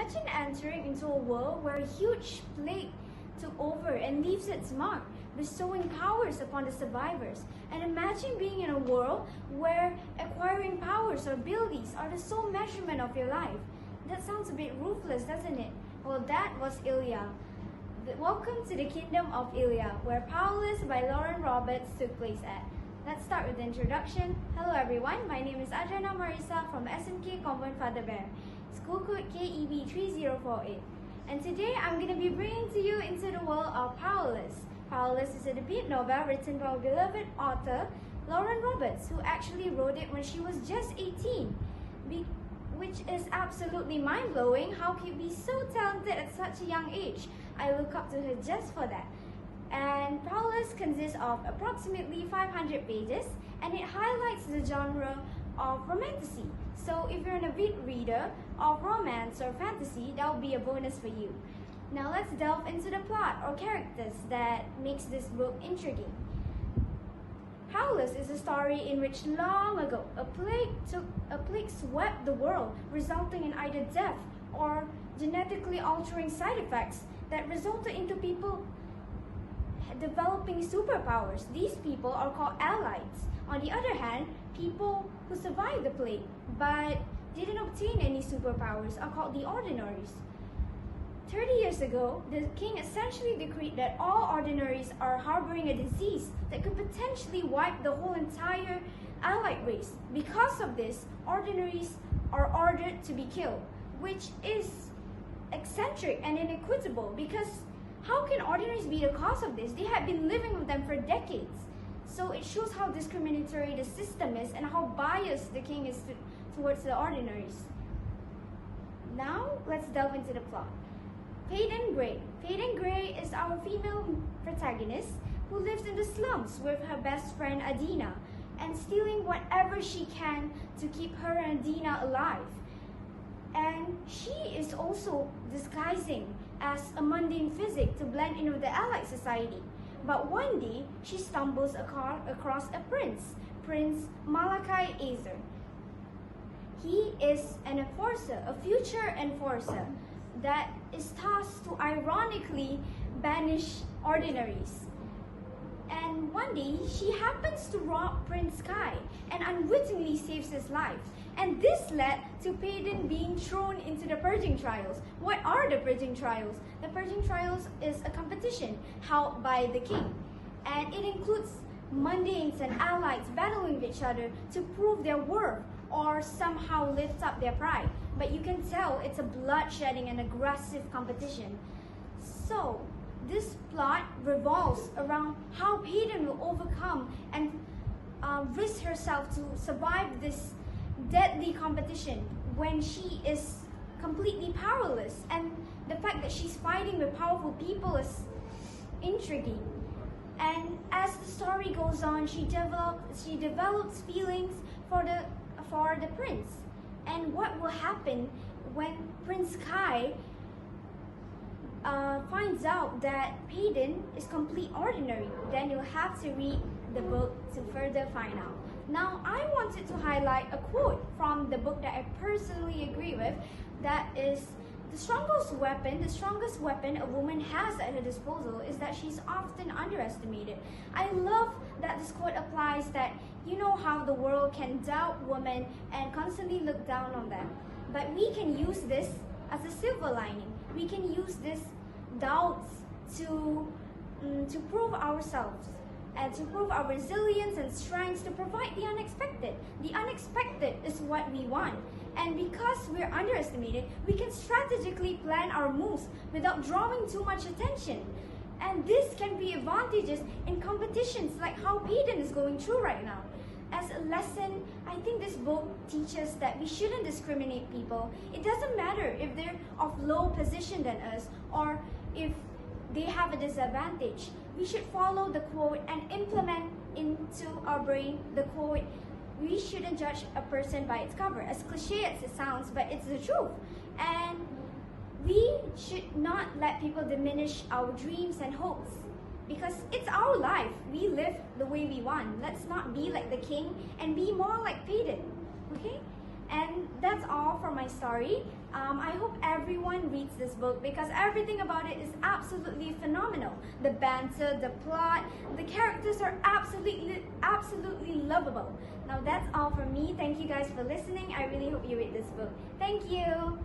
Imagine entering into a world where a huge plague took over and leaves its mark, bestowing powers upon the survivors. And imagine being in a world where acquiring powers or abilities are the sole measurement of your life. That sounds a bit ruthless, doesn't it? Well, that was Ilya. Welcome to the Kingdom of Ilya, where Powerless by Lauren Roberts took place at. Let's start with the introduction. Hello everyone, my name is Adriana Marisa from SMK Convent Father Bear, school code KEB 3048. And today I'm going to be bringing to you into the world of Powerless. Powerless is a debut novel written by our beloved author, Lauren Roberts, who actually wrote it when she was just 18. Which is absolutely mind-blowing. How can you be so talented at such a young age? I look up to her just for that. And Powerless consists of approximately 500 pages, and it highlights the genre of romantasy. So if you're an avid reader of romance or fantasy, that will be a bonus for you. Now let's delve into the plot or characters that makes this book intriguing. Powerless is a story in which long ago a plague swept the world, resulting in either death or genetically altering side effects that resulted into people developing superpowers. These people are called allies. On the other hand, people who survived the plague but didn't obtain any superpowers are called the ordinaries. 30 years ago, the king essentially decreed that all ordinaries are harboring a disease that could potentially wipe the whole entire allied race. Because of this, ordinaries are ordered to be killed, which is eccentric and inequitable, because how can ordinaries be the cause of this? They have been living with them for decades. So it shows how discriminatory the system is and how biased the king is towards the ordinaries. Now, let's delve into the plot. Peyton Gray. Peyton Gray is our female protagonist who lives in the slums with her best friend Adina and stealing whatever she can to keep her and Adina alive. And she is also disguising as a mundane physic to blend in with the allied society. But one day, she stumbles across a prince, Prince Malachi Azer. He is an enforcer, a future enforcer, that is tasked to ironically banish ordinaries. And one day, she happens to rob Prince Kai and unwittingly saves his life. And this led to Peyton being thrown into the purging trials. What are the purging trials? The purging trials is a competition held by the king. And it includes mundanes and allies battling with each other to prove their worth or somehow lift up their pride. But you can tell it's a bloodshedding and aggressive competition. So, this plot revolves around how Peyton will overcome and risk herself to survive this deadly competition when she is completely powerless. And the fact that she's fighting with powerful people is intriguing. And as the story goes on, she develops feelings for the prince. And what will happen when Prince Kai finds out that Peyton is complete ordinary? Then you'll have to read the book to further find out. Now, I wanted to highlight a quote from the book that I personally agree with, that is, the strongest weapon a woman has at her disposal is that she's often underestimated. I love that this quote applies that you know how the world can doubt women and constantly look down on them. But we can use this as a silver lining. We can use this doubts to prove ourselves and to prove our resilience and strengths to provide the unexpected. The unexpected is what we want. And because we're underestimated, we can strategically plan our moves without drawing too much attention. And this can be advantageous in competitions like how Peyton is going through right now. As a lesson, I think this book teaches that we shouldn't discriminate people. It doesn't matter if they're of low position than us or if they have a disadvantage. We should follow the quote and implement into our brain the quote, we shouldn't judge a person by its cover. As cliche as it sounds, but it's the truth. And we should not let people diminish our dreams and hopes, because it's our life. We live the way we want. Let's not be like the king and be more like Peyton. Okay? And that's all for my story. I hope everyone reads this book because everything about it is absolutely phenomenal. The banter, the plot, the characters are absolutely lovable. Now that's all from me. Thank you guys for listening. I really hope you read this book. Thank you.